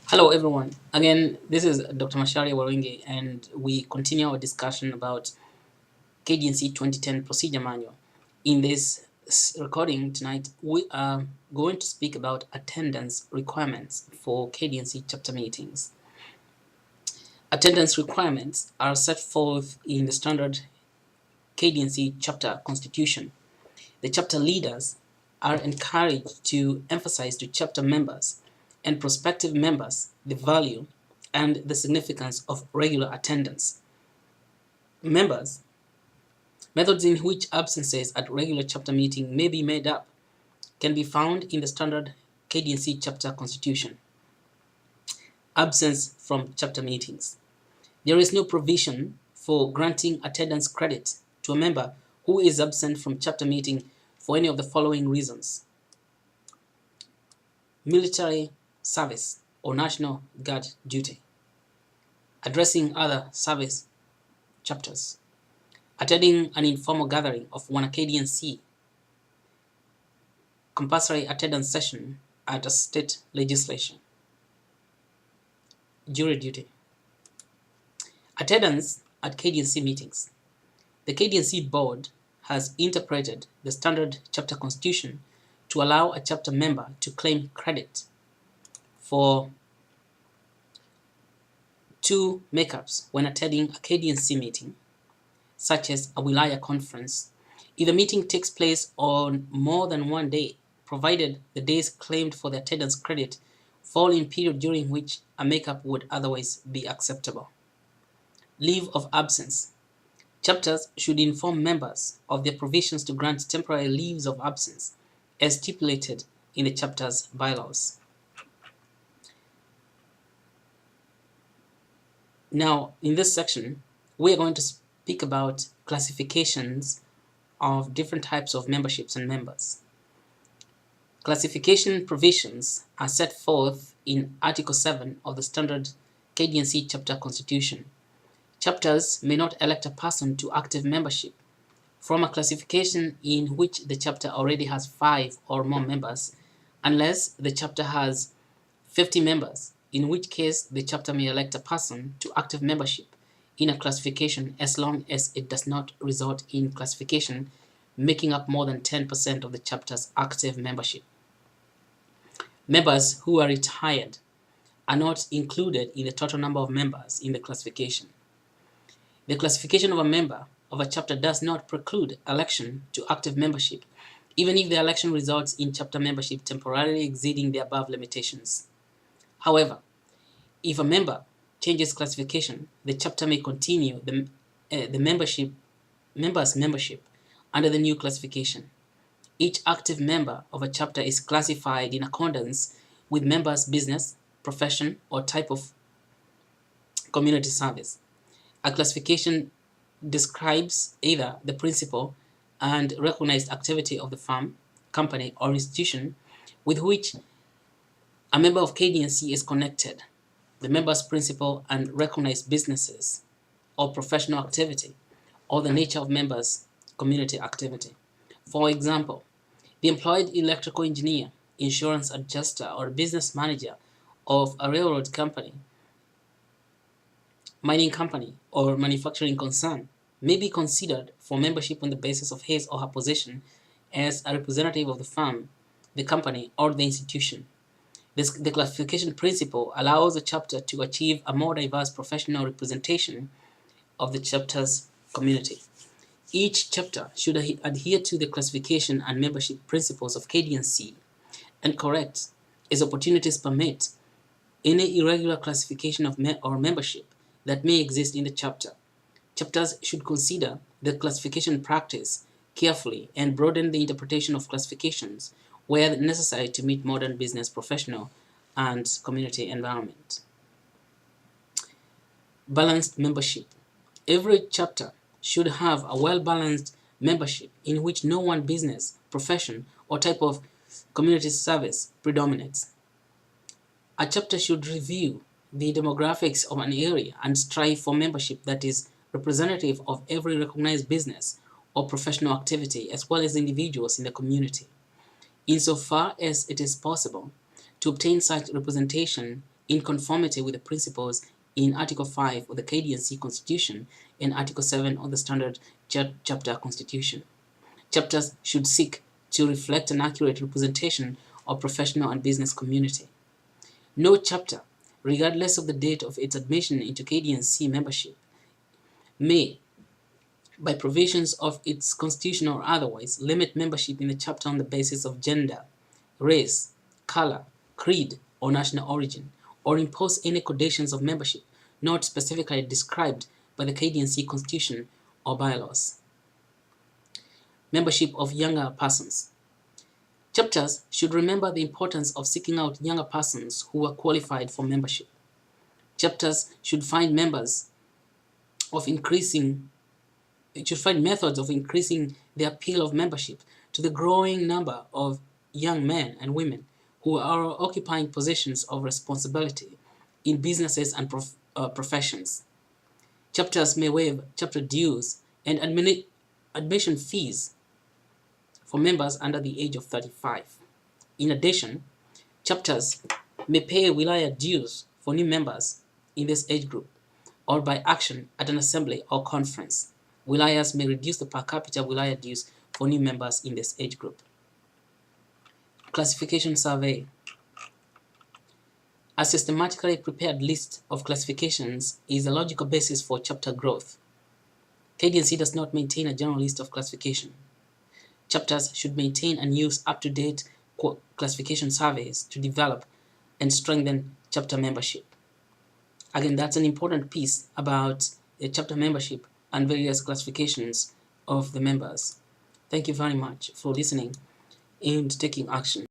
Hello everyone. Again, this is Dr. Mashari Waringi and we continue our discussion about KDNC 2010 Procedure Manual. In this recording tonight, we are going to speak about attendance requirements for KDNC chapter meetings. Attendance requirements are set forth in the standard KDNC chapter constitution. The chapter leaders are encouraged to emphasize to chapter members and prospective members the value and the significance of regular attendance. Members, methods in which absences at regular chapter meeting may be made up can be found in the standard KDNC chapter constitution. Absence from chapter meetings. There is no provision for granting attendance credit to a member who is absent from chapter meeting for any of the following reasons: military service or National Guard duty, addressing other service chapters, attending an informal gathering of one KDNC, compulsory attendance session at a state legislation, jury duty. Attendance at KDNC meetings. The KDNC board has interpreted the standard chapter constitution to allow a chapter member to claim credit for two makeups when attending a KDNC meeting, such as a Wilaya conference, if the meeting takes place on more than one day, provided the days claimed for the attendance credit fall in period during which a makeup would otherwise be acceptable. Leave of absence. Chapters should inform members of their provisions to grant temporary leaves of absence as stipulated in the chapter's bylaws. Now, in this section, we are going to speak about classifications of different types of memberships and members. Classification provisions are set forth in Article 7 of the standard KDNC chapter constitution. Chapters may not elect a person to active membership from a classification in which the chapter already has 5 or more members, unless the chapter has 50 members, in which case the chapter may elect a person to active membership in a classification as long as it does not result in classification making up more than 10% of the chapter's active membership. Members who are retired are not included in the total number of members in the classification. The classification of a member of a chapter does not preclude election to active membership, even if the election results in chapter membership temporarily exceeding the above limitations. However, if a member changes classification, the chapter may continue the member's membership under the new classification. Each active member of a chapter is classified in accordance with member's business, profession, or type of community service. A classification describes either the principal and recognized activity of the firm, company, or institution with which a member of KDNC is connected, the member's principal and recognized businesses or professional activity, or the nature of members' community activity. For example, the employed electrical engineer, insurance adjuster, or business manager of a railroad company, mining company, or manufacturing concern may be considered for membership on the basis of his or her position as a representative of the firm, the company, or the institution. The classification principle allows the chapter to achieve a more diverse professional representation of the chapter's community. Each chapter should adhere to the classification and membership principles of KDNC and correct, as opportunities permit, any irregular classification of or membership that may exist in the chapter. Chapters should consider the classification practice carefully and broaden the interpretation of classifications where necessary to meet modern business, professional, and community environment. Balanced membership. Every chapter should have a well-balanced membership in which no one business, profession, or type of community service predominates. A chapter should review the demographics of an area and strive for membership that is representative of every recognized business or professional activity as well as individuals in the community. Insofar as it is possible to obtain such representation in conformity with the principles in Article 5 of the KDNC Constitution and Article 7 of the Standard Chapter Constitution. Chapters should seek to reflect an accurate representation of professional and business community. No chapter, regardless of the date of its admission into KDNC membership, may, by provisions of its constitution or otherwise, limit membership in the chapter on the basis of gender, race, color, creed, or national origin, or impose any conditions of membership not specifically described by the KDNC Constitution or bylaws. Membership of younger persons. Chapters should remember the importance of seeking out younger persons who are qualified for membership. Chapters should find methods of increasing the appeal of membership to the growing number of young men and women who are occupying positions of responsibility in businesses and professions. Chapters may waive chapter dues and admission fees for members under the age of 35. In addition, chapters may pay wilaya dues for new members in this age group or by action at an assembly or conference. Wilayas may reduce the per capita wilaya dues for new members in this age group. Classification survey. A systematically prepared list of classifications is a logical basis for chapter growth. KDNC does not maintain a general list of classification. Chapters should maintain and use up-to-date classification surveys to develop and strengthen chapter membership. Again, that's an important piece about chapter membership and various classifications of the members. Thank you very much for listening and taking action.